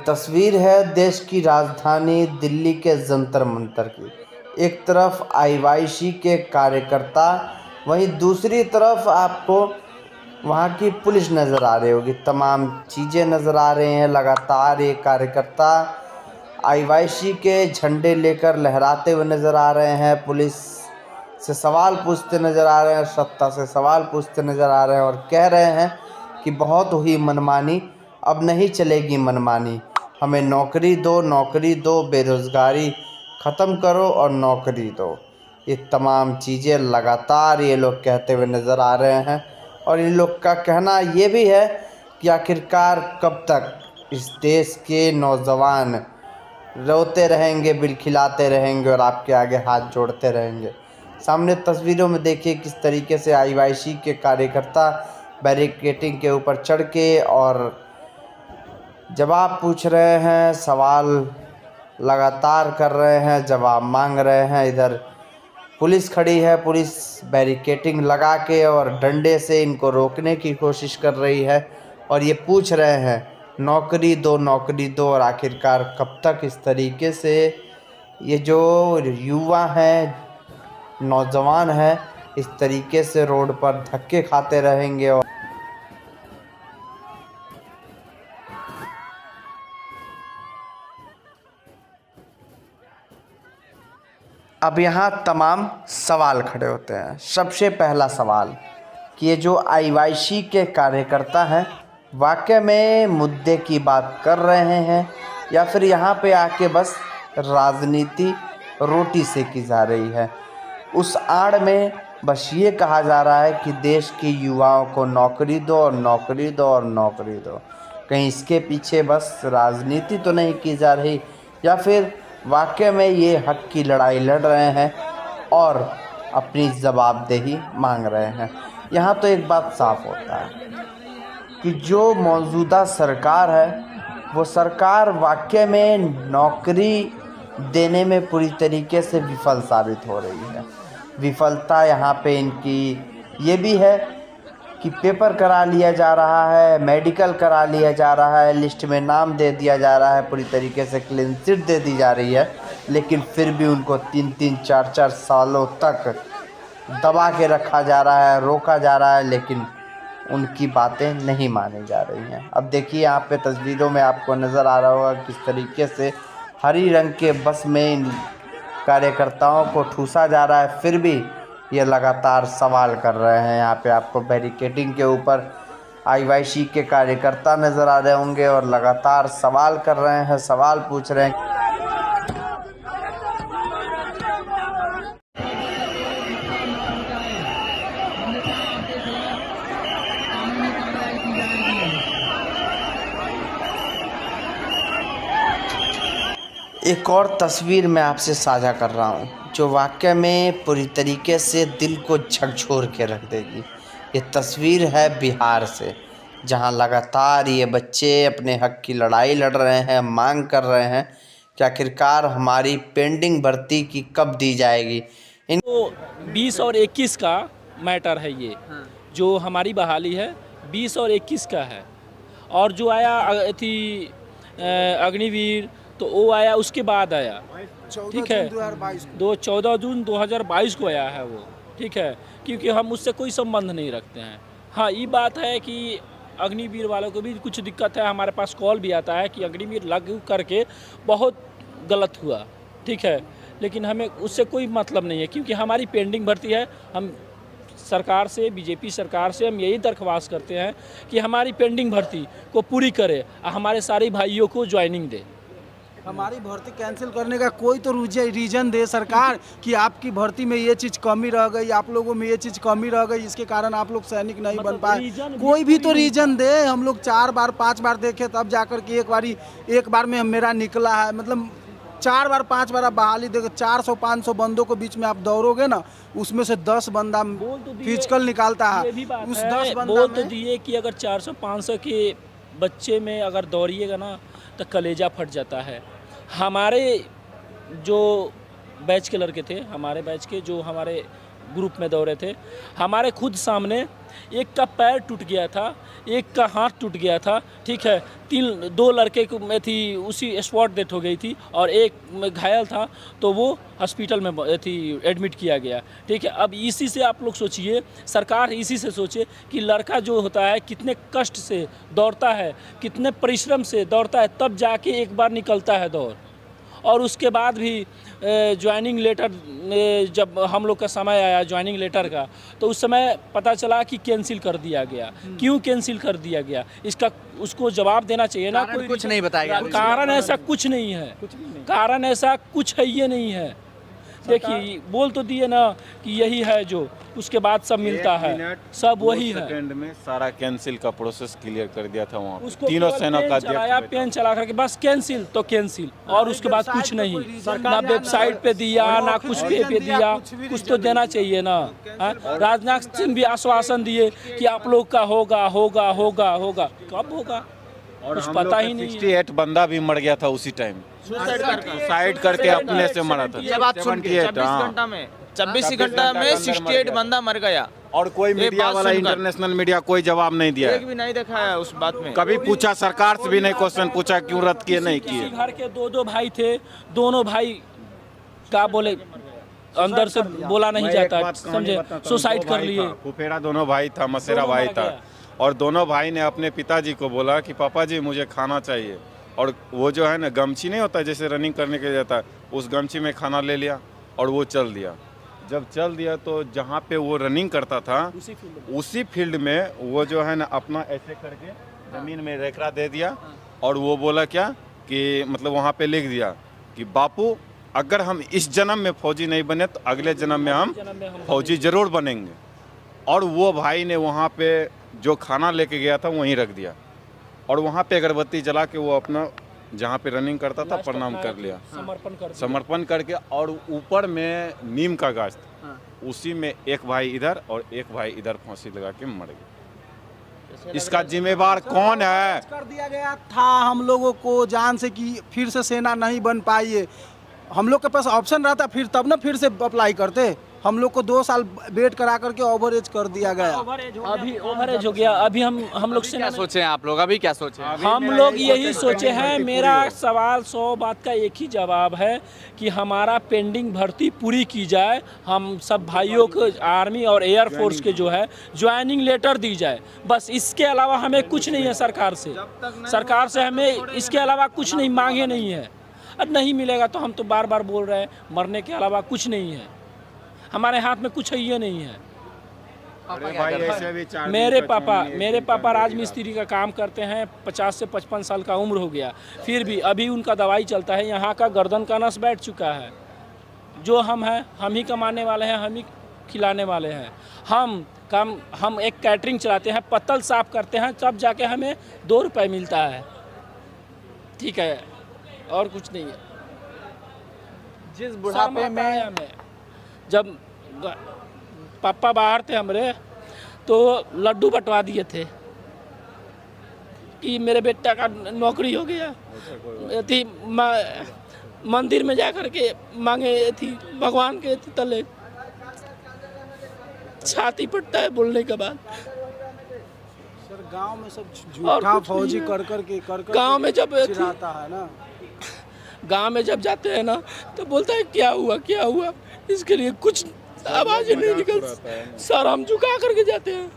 तस्वीर है देश की राजधानी दिल्ली के जंतर मंतर की। एक तरफ आईवाईसी के कार्यकर्ता, वहीं दूसरी तरफ आपको वहाँ की पुलिस नज़र आ रही होगी। तमाम चीज़ें नज़र आ रहे हैं। लगातार ये कार्यकर्ता आईवाईसी के झंडे लेकर लहराते हुए नज़र आ रहे हैं। पुलिस से सवाल पूछते नज़र आ रहे हैं, सत्ता से सवाल पूछते नज़र आ रहे हैं और कह रहे हैं कि बहुत हुई मनमानी, अब नहीं चलेगी मनमानी। हमें नौकरी दो, बेरोज़गारी ख़त्म करो और नौकरी दो। ये तमाम चीज़ें लगातार ये लोग कहते हुए नज़र आ रहे हैं और इन लोग का कहना ये भी है कि आखिरकार कब तक इस देश के नौजवान रोते रहेंगे, बिलखिलाते रहेंगे और आपके आगे हाथ जोड़ते रहेंगे। सामने तस्वीरों में देखिए किस तरीके से आईवाईसी के कार्यकर्ता बैरिकेडिंग के ऊपर चढ़ के और जवाब पूछ रहे हैं, सवाल लगातार कर रहे हैं, जवाब मांग रहे हैं। इधर पुलिस खड़ी है, पुलिस बैरिकेडिंग लगा के और डंडे से इनको रोकने की कोशिश कर रही है और ये पूछ रहे हैं नौकरी दो। और आखिरकार कब तक इस तरीके से ये जो युवा हैं, नौजवान हैं, इस तरीके से रोड पर धक्के खाते रहेंगे। और अब यहाँ तमाम सवाल खड़े होते हैं। सबसे पहला सवाल कि ये जो आईवाईसी के कार्यकर्ता हैं वाकई में मुद्दे की बात कर रहे हैं या फिर यहाँ पे आके बस राजनीति रोटी सेकी जा रही है। उस आड़ में बस ये कहा जा रहा है कि देश के युवाओं को नौकरी दो और नौकरी दो और नौकरी दो। कहीं इसके पीछे बस राजनीति तो नहीं की जा रही या फिर वाकई में ये हक की लड़ाई लड़ रहे हैं और अपनी जवाबदेही मांग रहे हैं। यहाँ तो एक बात साफ होता है कि जो मौजूदा सरकार है वो सरकार वाकई में नौकरी देने में पूरी तरीके से विफल साबित हो रही है। विफलता यहाँ पे इनकी ये भी है कि पेपर करा लिया जा रहा है, मेडिकल करा लिया जा रहा है, लिस्ट में नाम दे दिया जा रहा है, पूरी तरीके से क्लीन चिट दे दी जा रही है, लेकिन फिर भी उनको 3-3, 4-4 सालों तक दबा के रखा जा रहा है, रोका जा रहा है, लेकिन उनकी बातें नहीं मानी जा रही हैं। अब देखिए यहाँ पे तस्वीरों में आपको नज़र आ रहा होगा किस तरीके से हरी रंग के बस में इन कार्यकर्ताओं को ठूसा जा रहा है, फिर भी ये लगातार सवाल कर रहे हैं। यहाँ पे आपको बैरिकेडिंग के ऊपर आईवाईसी के कार्यकर्ता नज़र आ रहे होंगे और लगातार सवाल कर रहे हैं, सवाल पूछ रहे हैं। एक और तस्वीर मैं आपसे साझा कर रहा हूँ जो वाकई में पूरी तरीके से दिल को झकझोर के रख देगी। ये तस्वीर है बिहार से, जहाँ लगातार ये बच्चे अपने हक की लड़ाई लड़ रहे हैं, मांग कर रहे हैं कि आखिरकार हमारी पेंडिंग भर्ती की कब दी जाएगी। तो 20 और 21 का मैटर है ये। जो हमारी बहाली है 20 और 21 का है और जो आया थी अग्निवीर तो वो आया उसके बाद आया, ठीक है, 14 जून 2022 को आया है वो, ठीक है, क्योंकि हम उससे कोई संबंध नहीं रखते हैं। हाँ, ये बात है कि अग्निवीर वालों को भी कुछ दिक्कत है। हमारे पास कॉल भी आता है कि अग्निवीर लागू करके बहुत गलत हुआ, ठीक है, लेकिन हमें उससे कोई मतलब नहीं है क्योंकि हमारी पेंडिंग भर्ती है। हम सरकार से, बीजेपी सरकार से हम यही दरख्वास्त करते हैं कि हमारी पेंडिंग भर्ती को पूरी करे और हमारे सारे भाइयों को ज्वाइनिंग दे। हमारी भर्ती कैंसिल करने का कोई तो रीजन दे सरकार कि आपकी भर्ती में ये चीज़ कमी रह गई, आप लोगों में ये चीज़ कमी रह गई, इसके कारण आप लोग सैनिक नहीं बन पाए। कोई भी तो रीजन दे। हम लोग 4 बार 5 बार देखे तब जाकर के एक बार में मेरा निकला है। मतलब 4 बार 5 बार आप बहाली देखो, 400-500 बंदों के बीच में आप दौड़ोगे ना, उसमें से 10 बंदा फिजिकल निकालता है। उस 10 बंदा बोल तो दिए कि अगर 400-500 के बच्चे में अगर दौड़िएगा ना तो कलेजा फट जाता है। हमारे जो बैच के लड़के थे, हमारे बैच के जो हमारे ग्रुप में दौड़े थे, हमारे खुद सामने एक का पैर टूट गया था, एक का हाथ टूट गया था, ठीक है, 2 लड़के को में थी उसी स्पॉट डेथ हो गई थी और एक घायल था तो वो हॉस्पिटल में थी एडमिट किया गया, ठीक है। अब इसी से आप लोग सोचिए, सरकार इसी से सोचे कि लड़का जो होता है कितने कष्ट से दौड़ता है, कितने परिश्रम से दौड़ता है, तब जाके एक बार निकलता है दौड़, और उसके बाद भी ज्वाइनिंग लेटर जब हम लोग का समय आया ज्वाइनिंग लेटर का, तो उस समय पता चला कि कैंसिल कर दिया गया। क्यों कैंसिल कर दिया गया, इसका उसको जवाब देना चाहिए ना। कोई कुछ नहीं बताया गया। कारण ऐसा कुछ नहीं है, कारण ऐसा कुछ है ये नहीं है। देखिए बोल तो दिए ना कि यही है जो, उसके बाद सब मिलता है, सब वही है। सेकंड में सारा कैंसिल का प्रोसेस क्लियर कर दिया था वहाँ उसको तीनों केवल सेना का चलाया, पेन चला करके बस कैंसिल तो कैंसिल, और उसके बाद कुछ नहीं, ना वेबसाइट पे दिया ना कुछ पे दिया, कुछ तो देना चाहिए ना। राजनाथ सिंह भी आश्वासन दिए कि आप लोग का होगा होगा होगा होगा, कब होगा कुछ पता ही नहीं है। 68 बंदा भी मर गया था उसी टाइम, सुसाइड करके अपने से मरा था। ये बात सुन के 24 घंटा में 24 घंटा में 68 बंदा मर गया, और कोई मीडिया वाला, इंटरनेशनल मीडिया कोई जवाब नहीं दिया एक भी नहीं देखा है उस बात में। कभी पूछा, सरकार से भी नहीं क्वेश्चन पूछा क्यों रद्द किए, नहीं किए। घर के 2 भाई थे, दोनों भाई का बोले अंदर से बोला नहीं जाता, समझे, सुसाइड कर लिए। फुफेरा दोनों भाई था, मसेरा भाई था, और दोनों भाई ने अपने पिताजी को बोला कि पापा जी मुझे खाना चाहिए, और वो जो है ना गमछी नहीं होता जैसे रनिंग करने के लिए जाता है, उस गमछी में खाना ले लिया और वो चल दिया। जब चल दिया तो जहाँ पे वो रनिंग करता था उसी फील्ड में वो जो है ना अपना ऐसे करके ज़मीन में रेखरा दे दिया, और वो बोला क्या कि मतलब वहाँ पे लिख दिया कि बापू अगर हम इस जन्म में फौजी नहीं बने तो अगले जन्म में हम फौजी ज़रूर बनेंगे। और वो भाई ने वहाँ पे जो खाना लेके गया था वहीं रख दिया, और वहाँ पे अगरबत्ती जला के वो अपना जहाँ पे रनिंग करता था प्रणाम कर लिया, समर्पण करके, और ऊपर में नीम का गाछ था, उसी में एक भाई इधर और एक भाई इधर फांसी लगा के मर गया। इसका जिम्मेवार कौन है? कर दिया गया था हम लोगों को जान से कि फिर से सेना नहीं बन पाई है। हम लोग के पास ऑप्शन रहता फिर तब ना फिर से अप्लाई करते। हम लोग को 2 साल वेट करा करके ओवरेज कर दिया गया। अभी ओवरेज हो गया। अभी हम लोग से क्या सोचे हैं आप लोग, अभी क्या सोचे हैं? हम लोग यही सोचे हैं। मेरा सवाल 100 बात का एक ही जवाब है कि हमारा पेंडिंग भर्ती पूरी की जाए। हम सब भाइयों को आर्मी और एयरफोर्स के जो है ज्वाइनिंग लेटर दी जाए, बस। इसके अलावा हमें कुछ नहीं है सरकार से हमें इसके अलावा कुछ नहीं मांगे नहीं है। अब नहीं मिलेगा तो हम तो बार बार बोल रहे हैं, मरने के अलावा कुछ नहीं है हमारे हाथ में, कुछ है ये नहीं है। मेरे पापा राजमिस्त्री का काम करते हैं, 50 से 55 साल का उम्र हो गया, फिर भी अभी उनका दवाई चलता है। यहाँ का गर्दन का नस बैठ चुका है। जो हम हैं हम ही कमाने वाले हैं, हम ही खिलाने वाले हैं। हम एक कैटरिंग चलाते हैं, पत्तल साफ करते हैं, तब जाके हमें 2 रुपये मिलता है, ठीक है, और कुछ नहीं है। जिस बुढ़ापे में जब पापा बाहर थे हमारे, तो लड्डू बंटवा दिए थे कि मेरे बेटा का नौकरी हो गया थी। मंदिर में जा कर के मांगे थी, भगवान के तले छाती पड़ता है बोलने के बाद। सर गांव में सब झूठा फौजी कर गांव में जब चिढ़ाता है ना, गांव में जब जाते हैं ना तो बोलता है क्या हुआ, इसके लिए कुछ आवाज नहीं निकल। सर हम झुका करके जाते हैं।